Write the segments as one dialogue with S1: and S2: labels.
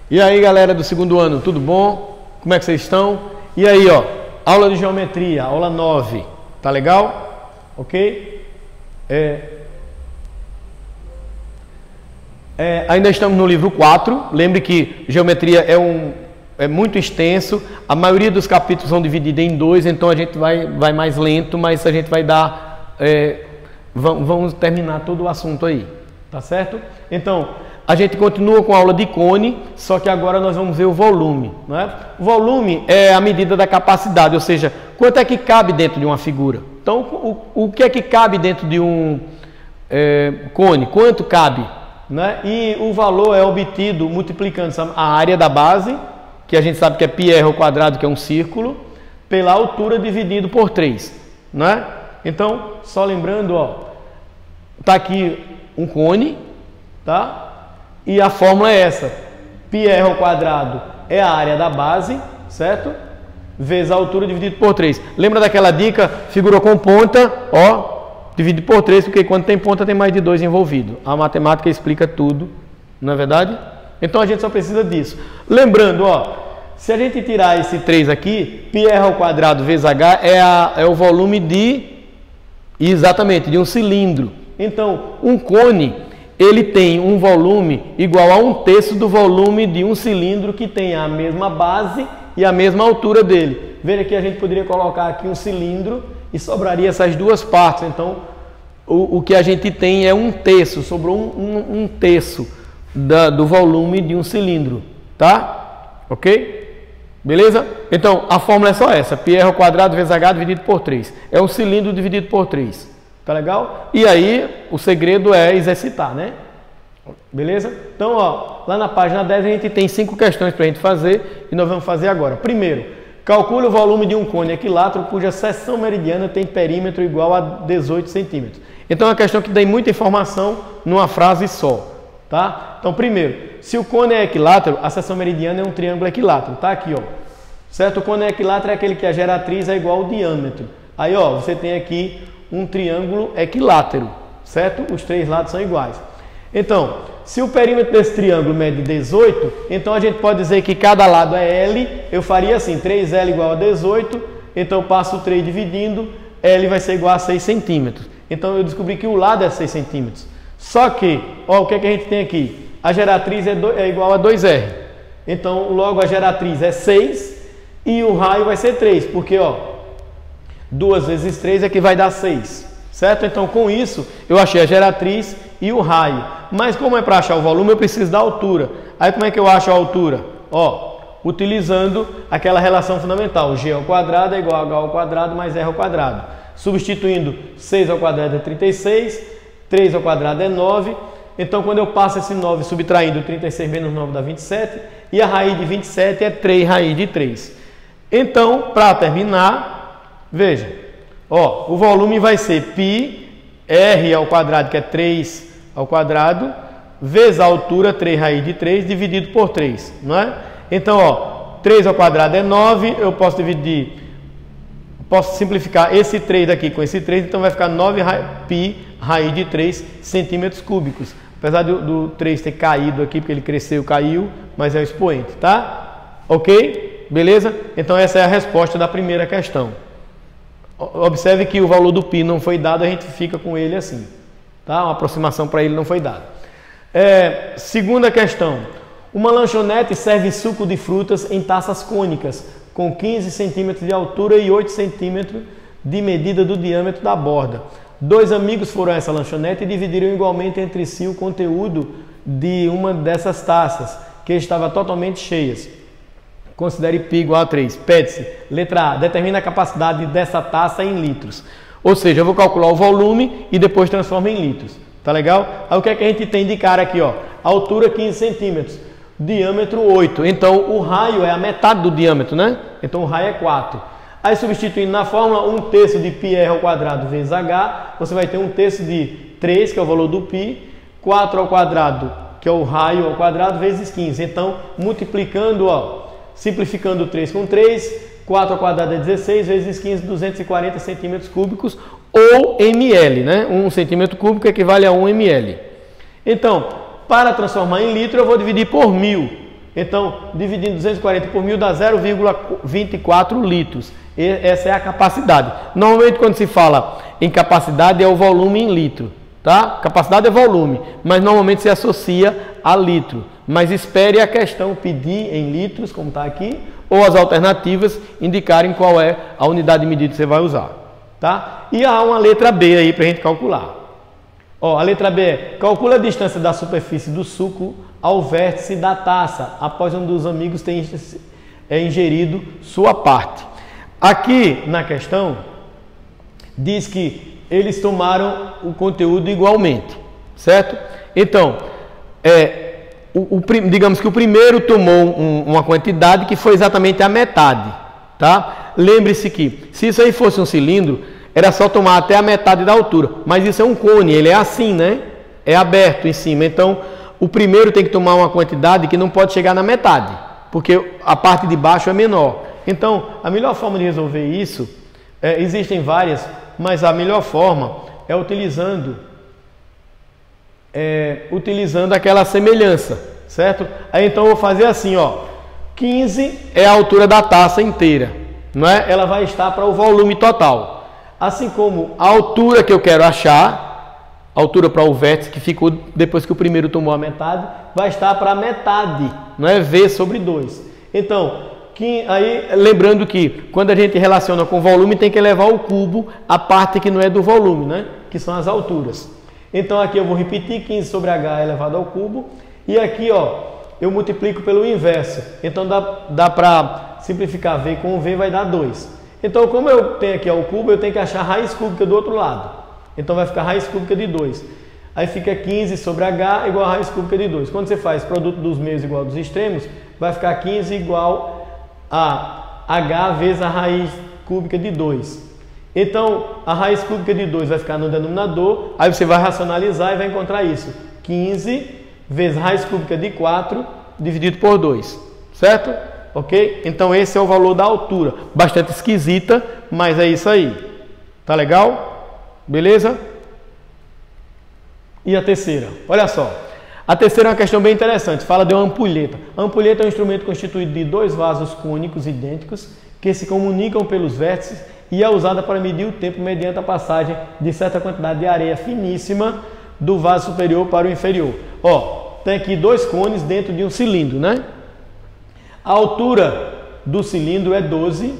S1: E aí, galera do segundo ano, tudo bom? Como é que vocês estão? E aí, ó, aula de geometria, aula 9, tá legal? Ok? Ainda estamos no livro 4, lembre que geometria é muito extenso, a maioria dos capítulos são divididos em 2, então a gente vai mais lento, mas a gente vai dar, vamos terminar todo o assunto aí, tá certo? Então, a gente continua com a aula de cone, só que agora nós vamos ver o volume, né? O volume é a medida da capacidade, ou seja, quanto é que cabe dentro de uma figura. Então, o que é que cabe dentro de um cone? Quanto cabe? Né? E o valor é obtido multiplicando a área da base, que a gente sabe que é πr ao quadrado, que é um círculo, pela altura dividido por 3. Né? Então, só lembrando, ó, tá aqui um cone, tá? E a fórmula é essa: πr ao quadrado é a área da base, certo? Vezes a altura dividido por 3. Lembra daquela dica? Figura com ponta, ó, dividido por 3, porque quando tem ponta tem mais de 2 envolvido. A matemática explica tudo, não é verdade? Então a gente só precisa disso. Lembrando, ó, se a gente tirar esse 3 aqui, πr ao quadrado vezes h é o volume exatamente, de um cilindro. Então, um cone, ele tem um volume igual a 1/3 do volume de um cilindro que tem a mesma base e a mesma altura dele. Veja que a gente poderia colocar aqui um cilindro e sobraria essas duas partes. Então, o que a gente tem é 1/3, sobrou um terço do volume de um cilindro, tá? Ok? Beleza? Então, a fórmula é só essa: πr ao quadrado vezes h dividido por 3. É um cilindro dividido por 3. Tá legal? E aí, o segredo é exercitar, né? Beleza? Então, ó, lá na página 10 a gente tem 5 questões para a gente fazer e nós vamos fazer agora. Primeiro, calcule o volume de um cone equilátero cuja seção meridiana tem perímetro igual a 18 centímetros. Então, é uma questão que dá muita informação numa frase só, tá? Então, primeiro, se o cone é equilátero, a seção meridiana é um triângulo equilátero, tá? Aqui, ó. Certo? O cone equilátero é aquele que a geratriz é igual ao diâmetro. Aí, ó, você tem aqui um triângulo equilátero, certo? Os 3 lados são iguais. Então, se o perímetro desse triângulo mede 18, então a gente pode dizer que cada lado é L. Eu faria assim: 3L igual a 18, então eu passo o 3 dividindo, L vai ser igual a 6 centímetros. Então eu descobri que o lado é 6 centímetros. Só que, ó, o que é que a gente tem aqui? A geratriz é igual a 2R. Então, logo a geratriz é 6 e o raio vai ser 3, porque, ó, 2 vezes 3 é que vai dar 6, certo? Então, com isso, eu achei a geratriz e o raio. Mas como é para achar o volume, eu preciso da altura. Aí, como é que eu acho a altura? Ó, utilizando aquela relação fundamental: g ao quadrado é igual a h ao quadrado mais r ao quadrado. Substituindo 6 ao quadrado é 36, 3 ao quadrado é 9. Então, quando eu passo esse 9 subtraindo 36 menos 9 dá 27. E a raiz de 27 é 3 raiz de 3. Então, para terminar, veja, ó, o volume vai ser π r ao quadrado, que é 3 ao quadrado, vezes a altura, 3 raiz de 3, dividido por 3, não é? Então, ó, 3 ao quadrado é 9, eu posso simplificar esse 3 daqui com esse 3, então vai ficar 9 π raiz de 3 centímetros cúbicos. Apesar do 3 ter caído aqui, porque ele cresceu, caiu, mas é o expoente, tá? Ok? Beleza? Então, essa é a resposta da primeira questão. Observe que o valor do π não foi dado, a gente fica com ele assim, tá? Uma aproximação para ele não foi dada. Segunda questão: uma lanchonete serve suco de frutas em taças cônicas com 15 centímetros de altura e 8 centímetros de medida do diâmetro da borda. 2 amigos foram a essa lanchonete e dividiram igualmente entre si o conteúdo de uma dessas taças, que estava totalmente cheias. Considere π igual a 3. Pede-se. Letra A. Determina a capacidade dessa taça em litros. Ou seja, eu vou calcular o volume e depois transformo em litros. Tá legal? Aí o que é que a gente tem de cara aqui, ó? Altura 15 centímetros. Diâmetro 8. Então o raio é a metade do diâmetro, né? Então o raio é 4. Aí substituindo na fórmula 1/3 de πr ao quadrado vezes h, você vai ter 1/3 de 3, que é o valor do π, 4 ao quadrado, que é o raio ao quadrado, vezes 15. Então, multiplicando, ó, simplificando 3 com 3, 4 ao quadrado é 16, vezes 15, 240 centímetros cúbicos, ou ml, né? 1 centímetro cúbico equivale a 1 ml. Então, para transformar em litro, eu vou dividir por 1000. Então, dividindo 240 por 1000 dá 0,24 litros. Essa é a capacidade. Normalmente, quando se fala em capacidade, é o volume em litro. Tá? Capacidade é volume, mas normalmente se associa a litro. Mas espere a questão pedir em litros, como está aqui, ou as alternativas indicarem qual é a unidade de medida que você vai usar. Tá? E há uma letra B aí para a gente calcular. Ó, a letra B é: calcula a distância da superfície do suco ao vértice da taça, após um dos amigos ter ingerido sua parte. Aqui na questão, diz que eles tomaram o conteúdo igualmente, certo? Então, digamos que o primeiro tomou uma quantidade que foi exatamente a metade, tá? Lembre-se que, se isso aí fosse um cilindro, era só tomar até a metade da altura, mas isso é um cone, ele é assim, né? É aberto em cima, então o primeiro tem que tomar uma quantidade que não pode chegar na metade, porque a parte de baixo é menor. Então, a melhor forma de resolver isso, existem várias, mas a melhor forma é utilizando aquela semelhança, certo? Aí então eu vou fazer assim, ó, 15 é a altura da taça inteira, não é? Ela vai estar para o volume total. Assim como a altura que eu quero achar, a altura para o vértice que ficou depois que o primeiro tomou a metade, vai estar para a metade, não é? V sobre 2. Então, aí, lembrando que quando a gente relaciona com volume, tem que elevar ao cubo a parte que não é do volume, né? Que são as alturas. Então aqui eu vou repetir 15 sobre H elevado ao cubo. E aqui, ó, eu multiplico pelo inverso. Então dá para simplificar V com V, vai dar 2. Então, como eu tenho aqui ó, o cubo, eu tenho que achar a raiz cúbica do outro lado. Então vai ficar raiz cúbica de 2. Aí fica 15 sobre H igual a raiz cúbica de 2. Quando você faz produto dos meios igual dos extremos, vai ficar 15 igual a H vezes a raiz cúbica de 2. Então, a raiz cúbica de 2 vai ficar no denominador, aí você vai racionalizar e vai encontrar isso. 15 vezes raiz cúbica de 4 dividido por 2, certo? Ok? Então, esse é o valor da altura. Bastante esquisita, mas é isso aí. Tá legal? Beleza? E a terceira? Olha só. A terceira é uma questão bem interessante, fala de uma ampulheta. A ampulheta é um instrumento constituído de dois vasos cônicos idênticos que se comunicam pelos vértices e é usada para medir o tempo mediante a passagem de certa quantidade de areia finíssima do vaso superior para o inferior. Ó, tem aqui dois cones dentro de um cilindro, né? A altura do cilindro é 12,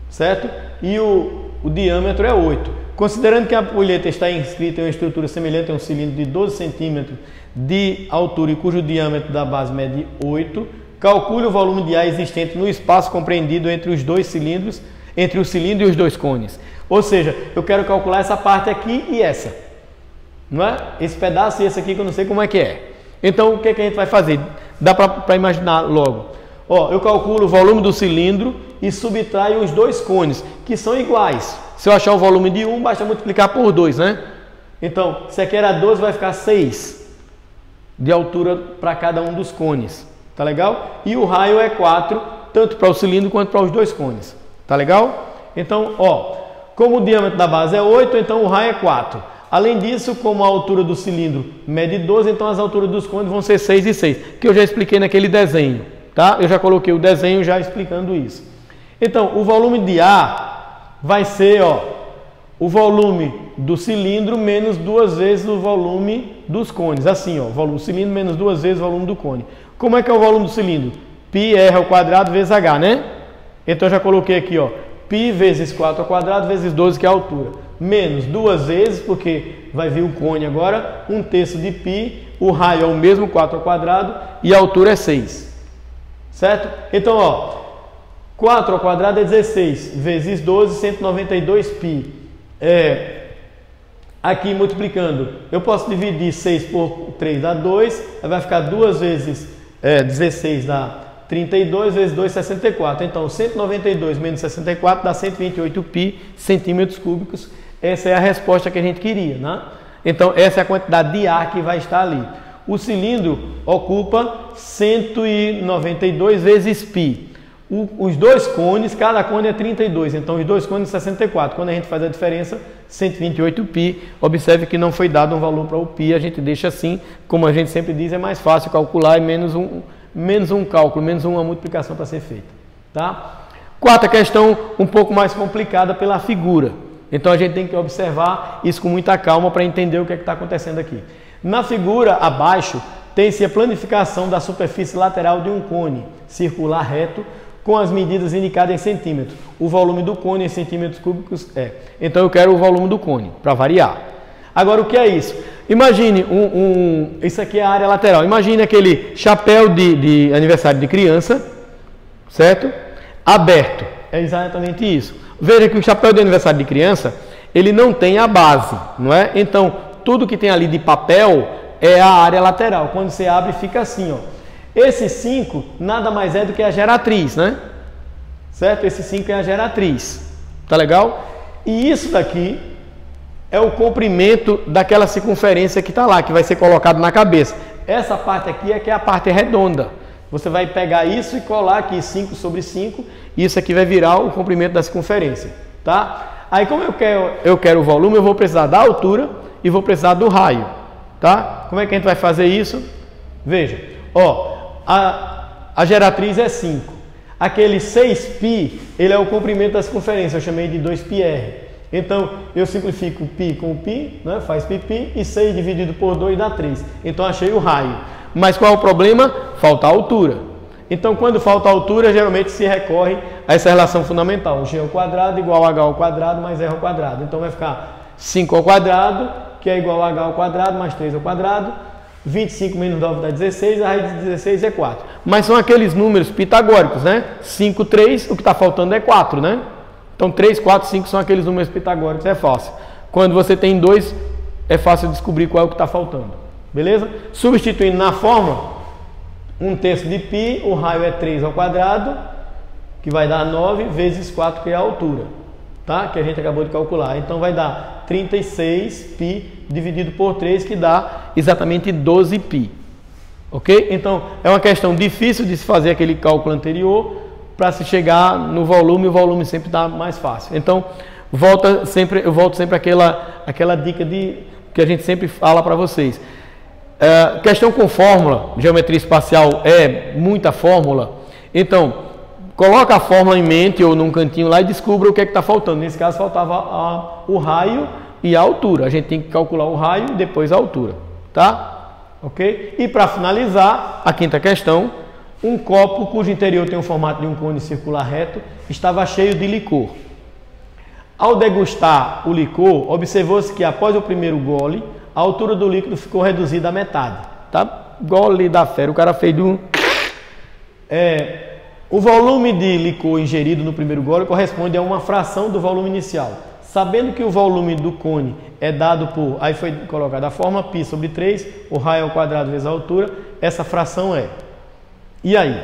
S1: certo? E o diâmetro é 8. Considerando que a ampulheta está inscrita em uma estrutura semelhante a um cilindro de 12 centímetros de altura e cujo diâmetro da base mede 8, calcule o volume de ar existente no espaço compreendido entre os dois cilindros, entre o cilindro e os dois cones. Ou seja, eu quero calcular essa parte aqui e essa, não é? Esse pedaço e esse aqui que eu não sei como é que é. Então, o que é que a gente vai fazer? Dá para imaginar logo. Ó, eu calculo o volume do cilindro e subtraio os dois cones, que são iguais. Se eu achar o volume de um, basta multiplicar por 2, né? Então, se aqui era 12, vai ficar 6 de altura para cada um dos cones. Tá legal? E o raio é 4, tanto para o cilindro quanto para os dois cones. Tá legal? Então, ó, como o diâmetro da base é 8, então o raio é 4. Além disso, como a altura do cilindro mede 12, então as alturas dos cones vão ser 6 e 6, que eu já expliquei naquele desenho, tá? Eu já coloquei o desenho já explicando isso. Então, o volume de ar vai ser, ó, o volume do cilindro menos 2 vezes o volume dos cones. Assim, ó, o volume do cilindro menos 2 vezes o volume do cone. Como é que é o volume do cilindro? πr ao quadrado vezes h, né? Então, eu já coloquei aqui, ó, π vezes 4 ao quadrado vezes 12, que é a altura. Menos 2 vezes, porque vai vir o cone agora, 1/3 de π, o raio é o mesmo, 4 ao quadrado, e a altura é 6. Certo? Então, ó, 4 ao quadrado é 16, vezes 12, 192 π. Aqui multiplicando, eu posso dividir 6 por 3 dá 2, aí vai ficar 2 vezes 16 dá 32, vezes 2, 64. Então, 192 menos 64 dá 128 π centímetros cúbicos. Essa é a resposta que a gente queria, né? Então, essa é a quantidade de ar que vai estar ali. O cilindro ocupa 192 vezes π. Os dois cones, cada cone é 32, então os dois cones 64. Quando a gente faz a diferença, 128 π. Observe que não foi dado um valor para o π, a gente deixa assim, como a gente sempre diz, é mais fácil calcular e menos um cálculo, menos uma multiplicação para ser feita. Tá? Quarta questão, um pouco mais complicada pela figura. Então a gente tem que observar isso com muita calma para entender o que é que está acontecendo aqui. Na figura abaixo, tem-se a planificação da superfície lateral de um cone circular reto com as medidas indicadas em centímetros. O volume do cone em centímetros cúbicos é. Então eu quero o volume do cone, para variar. Agora o que é isso? Imagine, isso aqui é a área lateral. Imagine aquele chapéu de aniversário de criança, certo? Aberto. É exatamente isso. Veja que o chapéu de aniversário de criança, ele não tem a base, não é? Então, tudo que tem ali de papel é a área lateral. Quando você abre, fica assim, ó. Esse 5 nada mais é do que a geratriz, né? Certo? Esse 5 é a geratriz. Tá legal? E isso daqui é o comprimento daquela circunferência que está lá, que vai ser colocado na cabeça. Essa parte aqui é que é a parte redonda. Você vai pegar isso e colar aqui 5 sobre 5, e isso aqui vai virar o comprimento da circunferência, tá? Aí como eu quero o volume, eu vou precisar da altura e vou precisar do raio, tá? Como é que a gente vai fazer isso? Veja, ó, a geratriz é 5. Aquele 6π, ele é o comprimento da circunferência, eu chamei de 2πr. Então, eu simplifico π com π, né? Faz ππ, e 6 dividido por 2 dá 3. Então, achei o raio. Mas qual é o problema? Falta a altura. Então, quando falta a altura, geralmente se recorre a essa relação fundamental. G ao quadrado igual a h ao quadrado mais r ao quadrado. Então, vai ficar 5 ao quadrado, que é igual a h ao quadrado mais 3 ao quadrado. 25 menos 9 dá 16, a raiz de 16 é 4. Mas são aqueles números pitagóricos, né? 5, 3, o que está faltando é 4, né? Então, 3, 4, 5 são aqueles números pitagóricos, é fácil. Quando você tem 2, é fácil descobrir qual é o que está faltando. Beleza? Substituindo na fórmula, 1/3 de π, o raio é 3 ao quadrado, que vai dar 9 vezes 4, que é a altura, tá? Que a gente acabou de calcular. Então, vai dar 36π dividido por 3, que dá exatamente 12π. Ok? Então, é uma questão difícil de se fazer aquele cálculo anterior, para se chegar no volume, o volume sempre está mais fácil. Então, eu volto sempre àquela dica que a gente sempre fala para vocês. Questão com fórmula, geometria espacial é muita fórmula. Então, coloca a fórmula em mente ou num cantinho lá e descubra o que é que está faltando. Nesse caso, faltava o raio e a altura. A gente tem que calcular o raio e depois a altura. Tá? Ok? E para finalizar, a quinta questão. Um copo cujo interior tem o formato de um cone circular reto estava cheio de licor. Ao degustar o licor, observou-se que após o primeiro gole, a altura do líquido ficou reduzida à metade. Tá? Gole da fera, o cara fez de um... O volume de licor ingerido no primeiro gole corresponde a uma fração do volume inicial. Sabendo que o volume do cone é dado por... Aí foi colocada a forma π sobre 3, o raio ao quadrado vezes a altura, essa fração é... E aí?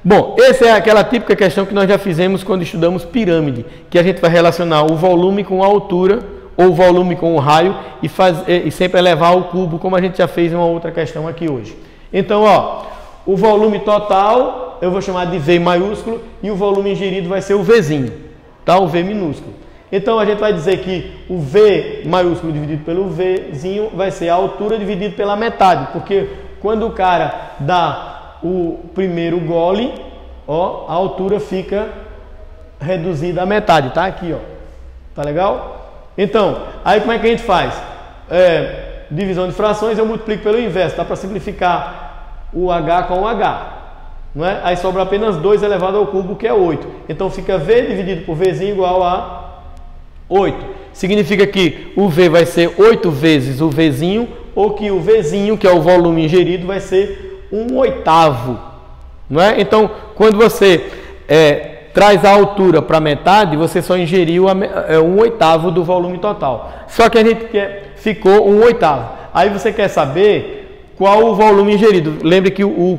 S1: Bom, essa é aquela típica questão que nós já fizemos quando estudamos pirâmide, que a gente vai relacionar o volume com a altura, ou o volume com o raio, e sempre elevar ao cubo, como a gente já fez em uma outra questão aqui hoje. Então, ó, o volume total, eu vou chamar de V maiúsculo, e o volume ingerido vai ser o Vzinho, tá? O V minúsculo. Então, a gente vai dizer que o V maiúsculo dividido pelo Vzinho vai ser a altura dividido pela metade, porque quando o cara dá o primeiro gole, ó, a altura fica reduzida à metade, tá? Aqui, ó. Tá legal? Então, aí como é que a gente faz? Divisão de frações, eu multiplico pelo inverso, dá para simplificar o H com o H, não é? Aí sobra apenas 2 elevado ao cubo, que é 8. Então fica V dividido por Vzinho igual a 8. Significa que o V vai ser 8 vezes o Vzinho, ou que o Vzinho, que é o volume ingerido, vai ser 1/8, não é? Então, quando você traz a altura para metade, você só ingeriu 1/8 do volume total. Só que a gente ficou 1/8. Aí você quer saber qual o volume ingerido. Lembre que o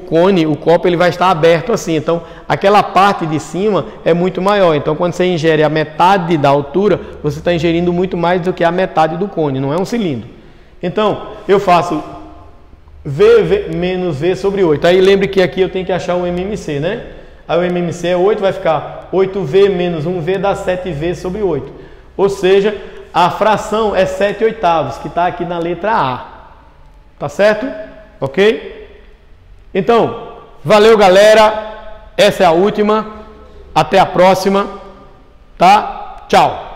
S1: copo, ele vai estar aberto assim. Então, aquela parte de cima é muito maior. Então, quando você ingere a metade da altura, você está ingerindo muito mais do que a metade do cone. Não é um cilindro. Então, eu faço V menos V sobre 8. Aí lembre que aqui eu tenho que achar o MMC, né? Aí o MMC é 8, vai ficar 8V menos 1V dá 7V sobre 8. Ou seja, a fração é 7/8, que está aqui na letra A. Tá certo? Ok? Então, Valeu, galera. Essa é a última. Até a próxima. Tá? Tchau.